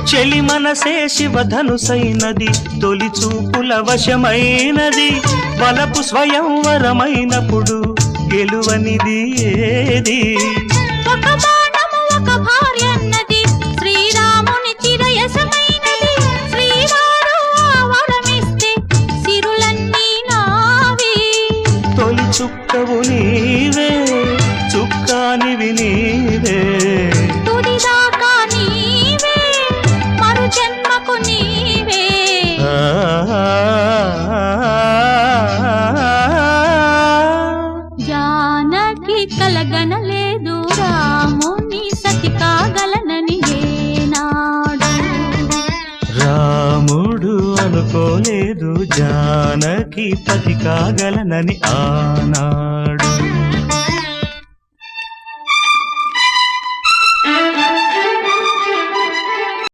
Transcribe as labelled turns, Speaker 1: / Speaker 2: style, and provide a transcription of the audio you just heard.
Speaker 1: చెలి మనసే శివధనుసైనది, తొలి చూపుల వశమైనది, బలపు స్వయంవరమైనప్పుడు గెలువనిది ఏది?
Speaker 2: ఒక బాణము ఒక భార్యన్నది, శ్రీరాముని చిరయసమైనది, శ్రీవారు వరమిస్తే సిరులన్నీ నావి.
Speaker 1: తొలి చుక్కవు నీవే, చుక్కానివి నీవే,
Speaker 2: తుదిదాకా నీవే, మరు జన్మకు నీవే. జానకి కలగనలేదు రాముని సతి కాగలనని ఏనాడు.
Speaker 1: రాముడు అనుకోలేదు జానకి పతి కాగలనని ఆనాడు.